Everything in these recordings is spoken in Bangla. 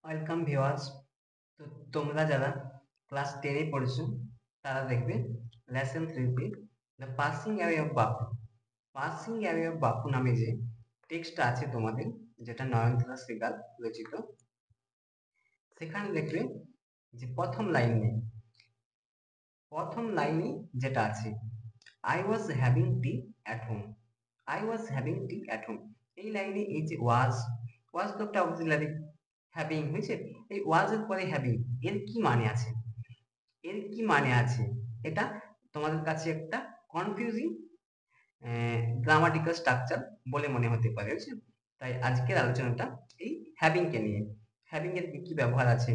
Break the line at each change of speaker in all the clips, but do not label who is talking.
Welcome viewers. তো তোমরা যারা ক্লাস 10 এ পড়েছো তারা দেখবে lesson 3 the passing away of Bapu. Passing away of বাপু নামে যে টেক্সটটা আছে তোমাদের, যেটা নয়নতারা সেগাল রচিত, সেখানে দেখবে যে প্রথম লাইনে যেটা আছে, I was having tea at home. I was having tea at home, এই লাইনে এই যে ওয়াজ তো একটা অক্সিলারি, হ্যাভিং হয়েছে, এই ওয়াজ এর পরে হ্যাভিং, এর কি মানে আছে? এর কি মানে আছে এটা তোমাদের কাছে একটা কনফিউজিং গ্রামাটিক্যাল স্ট্রাকচার বলে মনে হতে পারে, বুঝছো? তাই আজকের আলোচনাটা এই হ্যাভিং কে নিয়ে, হ্যাভিং এর কি কি ব্যবহার আছে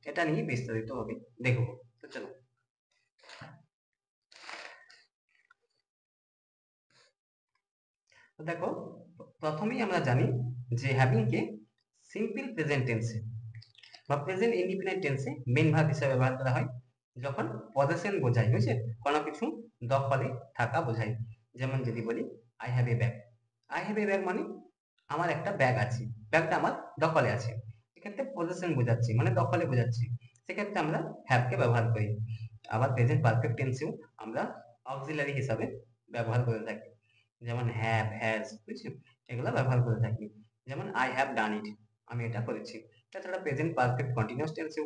এটা নিয়ে বিস্তারিত ভাবে দেখব। তো চলো, তো দেখো, প্রথমেই আমরা জানি যে হ্যাভিং কে সিম্পল প্রেজেন্ট টেন্সে বা প্রেজেন্ট ইন্ডিপেন্ডেন্ট টেন্সে মেইন ভার্ব হিসেবে ব্যবহার করা হয় যখন পজেশন বোঝায়, বুঝছে, কোনো কিছু দখলে থাকা বোঝায়। যেমন যদি বলি I have a bag, I have a bag মানে আমার একটা ব্যাগ আছে, ব্যাগটা আমার দখলে আছে, এক্ষেত্রে পজেশন বোঝাচ্ছি মানে দখলে বোঝাচ্ছি, সেক্ষেত্রে আমরা হ্যাভ কে ব্যবহার করি। আবার প্রেজেন্ট পারফেক্ট টেন্সেও আমরা অক্সিলারি হিসাবে ব্যবহার করে থাকি, যেমন হ্যাভ, হ্যাজ, বুঝছো, এগুলো ব্যবহার করে থাকি। যেমন আই হ্যাভ ডান ইট, আমি এটা করেছি। তাছাড়া প্রেজেন্ট পারফেক্ট কন্টিনিউয়াস টেন্সেও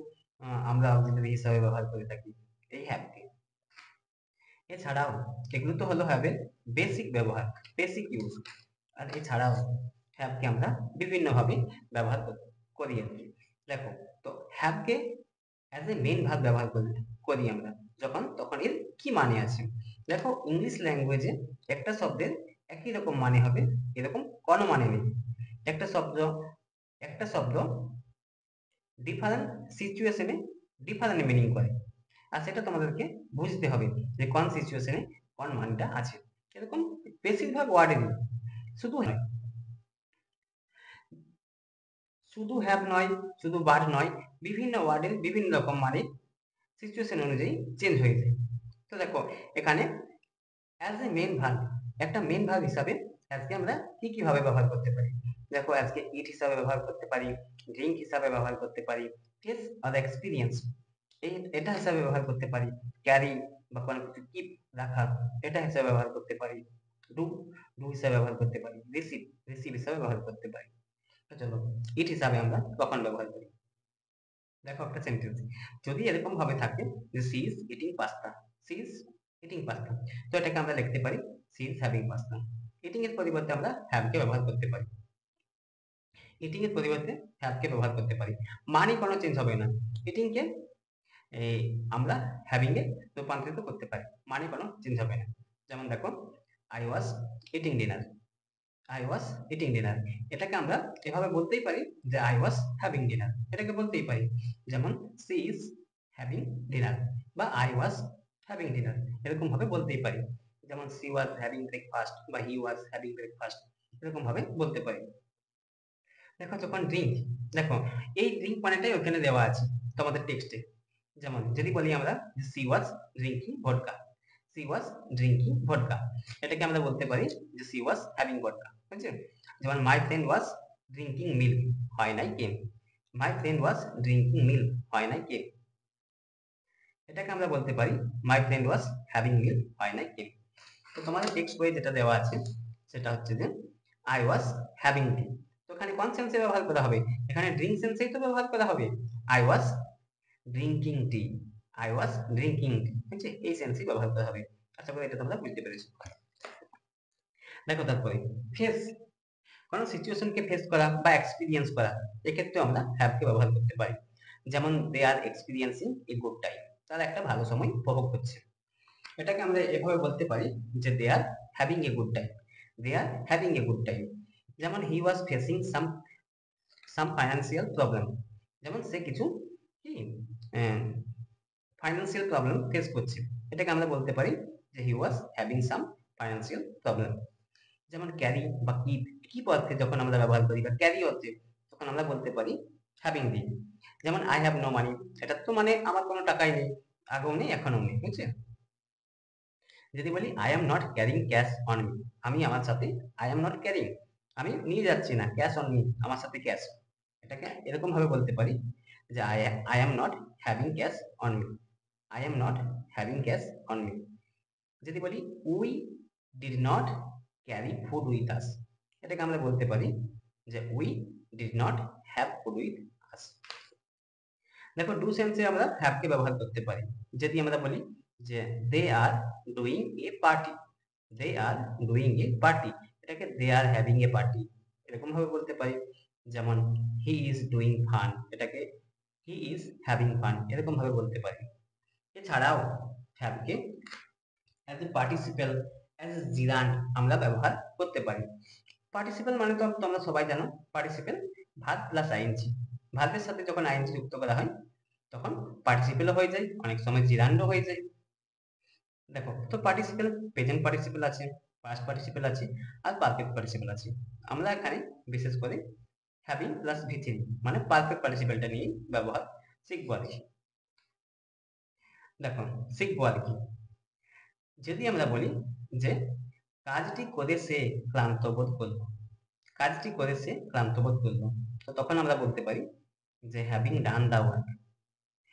আমরা অক্সিলারি হিসাবে ব্যবহার করে থাকি এই হ্যাভ কে। এছাড়াও এগুলো তো হলো হ্যাভ এর বেসিক ব্যবহার, বেসিক ইউজ। আর এছাড়াও হ্যাভ কে আমরা বিভিন্ন ভাবে ব্যবহার করি আর কি। দেখো, তো have K as a main verb ব্যবহার করি আমরা তখন এর কি মানে আছে। দেখো, ইংলিশ ল্যাঙ্গুয়েজে একটা শব্দের একই রকম মানে হবে এরকম কোনো মানে নেই। একটা শব্দ একটা শব্দ ডিফারেন্ট সিচুয়েশনে ডিফারেন্ট মিনিং করে, আর সেটা তোমাদেরকে বুঝতে হবে যে কোন সিচুয়েশনে কোন মানটা আছে। এরকম বেশিরভাগ ওয়ার্ডেরই, শুধু শুধু হ্যাভ নয়, শুধু বাট নয়, বিভিন্ন ওয়ার্ডের বিভিন্ন রকম মানে সিচুয়েশন অনুযায়ী চেঞ্জ হয়ে যায়। তো দেখো, এখানে অ্যাজ এ মেন ভার্ব, একটা মেন ভার্ব হিসাবে আজকে আমরা কি কি ভাবে ব্যবহার করতে পারি। দেখো, আজকে ইট হিসাবে ব্যবহার করতে পারি, ড্রিঙ্ক হিসাবে ব্যবহার করতে পারি, টেস্ট আর এক্সপিরিয়েন্স এটা হিসাবে ব্যবহার করতে পারি, ক্যারি বা কোনো কিছু কিপ রাখা এটা হিসাবে ব্যবহার করতে পারি, ডু ডু হিসাবে ব্যবহার করতে পারি, রিসিভ রিসিভ হিসাবে ব্যবহার করতে পারি। তো চলো, ইট হিসাবে আমরা কখন ব্যবহার করি। দেখো, একটা সেন্টেন্স যদি এরকম ভাবে থাকে যে she is eating pasta, she is eating pasta, তো এটাকে আমরা লিখতে পারি she is having pasta. Eating এর পরিবর্তে আমরা হ্যাভ কে ব্যবহার করতে পারি, ইটিং এর পরিবর্তে হ্যাভ কে ব্যবহার করতে পারি, মানে কোনো চেঞ্জ হবে না। ইটিং কে এই আমরা হ্যাভিং এ রূপান্তরিত করতে পারি, মানে কোনো চেঞ্জ হবে না। যেমন দেখো, I was eating dinner, I was eating dinner, এটাকে আমরা এভাবে বলতেই পারি যে আই ওয়াজ হ্যাভিং ডিনার, এটাকে বলতেই পারি। যেমন সি ইজ হ্যাভিং ডিনার বা আই ওয়াজ হ্যাভিং ডিনার, এরকম ভাবে বলতেই পারি। যেমন সি ওয়াজ হ্যাভিং ব্রেকফাস্ট বা হি ওয়াজ হ্যাভিং ব্রেকফাস্ট, এরকম ভাবে বলতে পারি। দেখো, যখন ড্রিঙ্ক, দেখো এই ড্রিঙ্ক মানেটাই ওখানে দেওয়া আছে তোমাদের টেক্সটে। যেমন যদি বলি আমরা she was drinking vodka, she was drinking vodka, এটাকে আমরা বলতে পারি যে সি ওয়াজ হ্যাভিং ভডকা, বুঝছো? যেমন my friend was drinking milk, হয় নাই কেম, my friend was drinking milk, হয় নাই কেম, এটাকে আমরা বলতে পারি my friend was having milk, হয় নাই কেম। তো তোমাদের টেক্সট বইয়ে যেটা দেওয়া আছে সেটা হচ্ছে যে আই ওয়াজ হ্যাভিং টি, তো এখানে কোন সেন্সে ব্যবহার করা হবে? এখানে ড্রিঙ্ক সেন্সেই তো ব্যবহার করা হবে। I was drinking T, I was drinking টি, ঠিক আছে, এই সেন্সেই ব্যবহার করা হবে। আশা করি এটা তোমরা বুঝতে পেরেছো। দেখো, তারপরে ফেস, কোন সিচুয়েশনকে ফেস করা বা এক্সপিরিয়েন্স করা, এক্ষেত্রে আমরা হ্যাভ কে ব্যবহার করতে পারি। যেমন দে আর এক্সপিরিয়েন্সিং এ গুড টাইম, তারা একটা ভালো সময় উপভোগ করছে, এটাকে আমরা এভাবে বলতে পারি যে they are having a good time, they are having a good time. যেমন he was facing some financial problem, যেমন সে কিছু কি ফাইন্যান্সিয়াল প্রবলেম ফেস করছে, এটাকে আমরা বলতে পারি যে he was having some financial problem. যেমন ক্যারি বা কিপ, কিপ অর্থে যখন আমরা ব্যবহার করি বা ক্যারি অর্থে, তখন আমরা বলতে পারি হ্যাভিং দি। যেমন আই হ্যাভ নো মানি, এটা তো মানে আমার কোনো টাকাই নেই, আগেও নেই এখনো নেই, বুঝছে? যদি বলি I am not carrying cash on me, আমি আমার সাথে আই এম নট ক্যারিং, আমি নিয়ে যাচ্ছি না ক্যাশ অন মি, আমার সাথে ক্যাশ, এটাকে এরকম ভাবে বলতে পারি যে I am not having cash on me. I am not having cash on me. যদি বলি we did not carry food with us, এটাকে আমরা বলতে পারি যে we did not have food with us. দেখো ডু সেন্সে আমরা হ্যাভ কে ব্যবহার করতে পারি। যদি আমরা বলি যে they are doing a party, they are doing a party, এটাকে they are having A party এরকম ভাবে বলতে পারি। যেমন হি ইজ ডুইং ফান, এটাকে হি ইজ হ্যাভিং ফান এরকম ভাবে বলতে পারি। এছাড়াও have K as a participle, as a জিরান্ড আমরা ব্যবহার করতে পারি। পার্টিসিপেল মানে তো তোমরা সবাই জানো, পার্টিসিপেল ভার্ব প্লাস আইএনজি। ভার্বের সাথে যখন আইএনজি যুক্ত করা হয় তখন পার্টিসিপেলও হয়ে যায়, অনেক সময় জিরান্ডও হয়ে যায়। দেখো তো পার্টিসিপেল প্রেজেন্ট পার্টিসিপেল আছে, পাস্ট পার্টিসিপেল আছে, আর পারফেক্ট পার্টিসিপেল আছে। আমরা এখানে বিশেষ করে হ্যাভিং প্লাস ভি3 মানে পারফেক্ট পার্টিসিপেলটা নিয়ে ব্যবহার শিখবো আর কি। দেখো শিখবো আর কি। যদি আমরা বলি যে কাজটি করে সে ক্লান্ত বোধ করলো, কাজটি করে সে ক্লান্ত বোধ করলো, তো তখন আমরা বলতে পারি যে having done the work,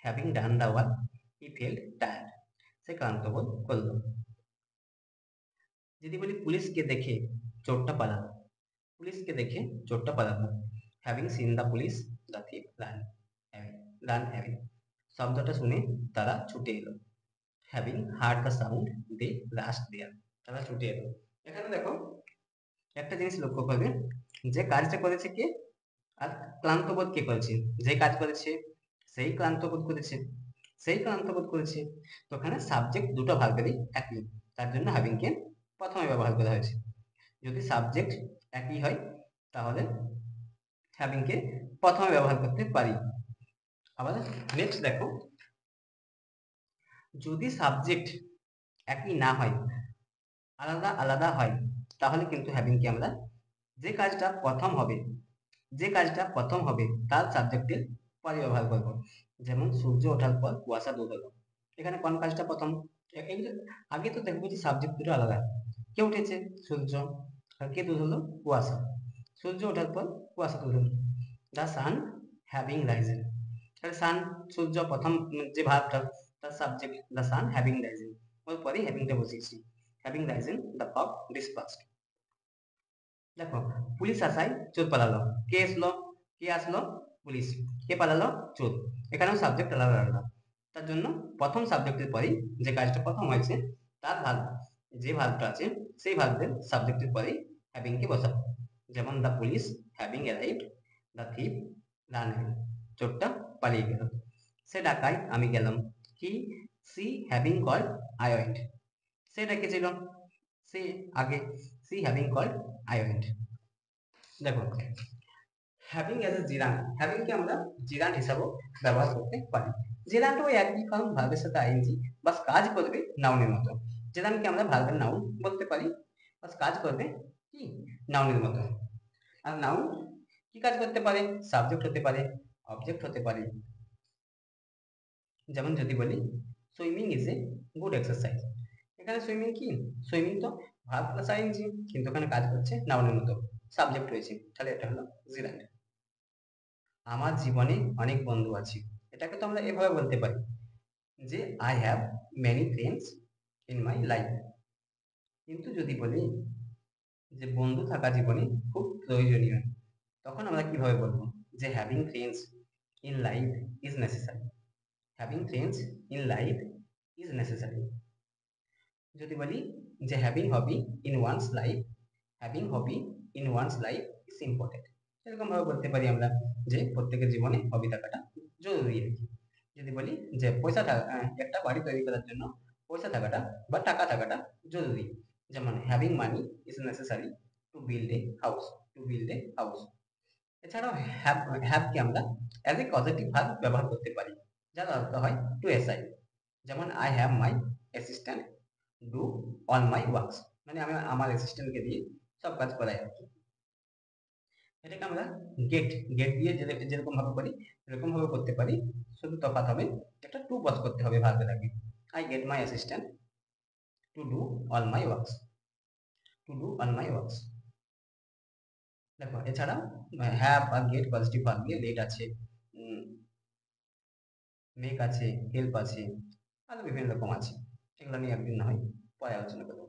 having done the work he felt tired, সে ক্লান্ত বোধ করলো। যদি বলি পুলিশকে দেখে চোরটা পালালো, পুলিশকে দেখে চোরটা পালালো, having seen the police the thief ran, ran having, শব্দটা শুনে তারা ছুটে এলো, having heard the sound they rushed there, তারা ছুটে এলো। এখানে দেখো একটা জিনিস লক্ষ্য করবে যে কাজটা করেছে কে আর ক্লান্ত বোধ কে করেছে। যে কাজ করেছে সেই ক্লান্ত বোধ করেছে, সেই ক্লান্ত বোধ করেছে। তো ওখানে সাবজেক্ট দুটো ভার্বেরই একই, তার জন্য হ্যাভিং কে প্রথমে ব্যবহার করা হয়েছে। যদি সাবজেক্ট একই হয় তাহলে হ্যাভিং কে প্রথমে ব্যবহার করতে পারি। আবার নেক্সট দেখো, যদি সাবজেক্ট একই না হয়, আলাদা আলাদা হয়, তাহলে কিন্তু হ্যাভিং কে আমরা যে কাজটা প্রথম হবে, যে কাজটা প্রথম হবে তার সাবজেক্টের পরে ব্যবহার করব। যেমন সূর্য ওঠার পর কুয়াশা দূর হলো, এখানে কোন কাজটা প্রথম? আগে তো দেখবো যে সাবজেক্ট দুটো আলাদা। কে উঠেছে? সূর্য। আর কে দূর হলো? কুয়াশা। সূর্য ওঠার পর কুয়াশা দূর হলো। দ্য সান হ্যাভিং রাইজেন, তাহলে সান সূর্য প্রথম যে ভার্বটা তার subject the sun having risen, ওর পরে হ্যাভিংটা বসিয়েছি, having risen the fog dispersed. দেখো পুলিশ আসায় চোর পালালো, কে আসলো? কে আসলো? পুলিশ। কে পালালো? চোর। এখানেও সাবজেক্ট আলাদা আলাদা, তার জন্য প্রথম সাবজেক্টের পরেই যে কাজটা প্রথম হয়েছে তার ভার্ব, যে ভার্বটা আছে সেই ভার্বের সাবজেক্টের পরেই হ্যাভিং কে বসাবো। যেমন the police having arrived, the thief ran, চোরটা পালিয়ে গেল। সে ডাকায় আমি গেলাম, he she having called I went, সে ডেকেছিল, সে আগে, she having called I went. দেখো having as a gerund, having কে আমরা জিরান্ড হিসাবেও ব্যবহার করতে পারি। জিরান্ড ওই একই, কারণ ভার্বের সাথে আইএনজি, বাস কাজ করবে নাউনের মতো। জিরান্ডকে আমরা ভার্বের নাউন বলতে পারি, বাস কাজ করবে কি নাউনের মতো। আর নাউন কি কাজ করতে পারে? সাবজেক্ট হতে পারে, অবজেক্ট হতে পারে। যেমন যদি বলি swimming is a good exercise, এখানে সুইমিং কি? সুইমিং তো ভার্ব প্লাস আইএনজি, কিন্তু এখানে কাজ করছে নাউনের মতো, সাবজেক্ট রয়েছে, তাহলে এটা হলো জিরান্ড। আমার জীবনে অনেক বন্ধু আছে, এটাকে তো আমরা এভাবে বলতে পারি যে I have many friends in my life. কিন্তু যদি বলি যে বন্ধু থাকা জীবনে খুব প্রয়োজনীয়, তখন আমরা কিভাবে বলবো? যে having friends in life is necessary, having friends in life is necessary. যদি বলি যে having hobby in once life, having hobby in once life is important, এরকম ভাবে বলতে পারি আমরা যে প্রত্যেকের জীবনে হবি থাকাটা জরুরি আর কি। যদি বলি যে পয়সা থাকা, একটা বাড়ি তৈরি করার জন্য পয়সা থাকাটা বা টাকা থাকাটা জরুরি, যেমন having money is necessary to build a house, to build a house. এছাড়াও হ্যাভ, হ্যাভকে আমরা অ্যাজ এ পজিটিভ ভার্ব ব্যবহার করতে পারি, যার অর্থ হয় টু এসআই। যেমন I have my assistant do all my works, মানে আমি আমার অ্যাসিস্ট্যান্টকে দিয়ে সব কাজ করাই আর কি। এটাকে আমরা গেট, গেট দিয়ে যেরকম ভাবে করি এরকম ভাবে করতে পারি, শুধু তফাৎ হবে একটা টু বস করতে হবে ভার্বের আগে। I get my assistant to do all my works, to do all my works. দেখো এছাড়া হ্যাভ বা গেট পজিটিভ ভার্ব দিয়ে লেট আছে, মেক আছে, হেল্প আছে, আরো বিভিন্ন রকম আছে। এগুলো নিয়ে একদিন না হয় পরে আলোচনা করবো।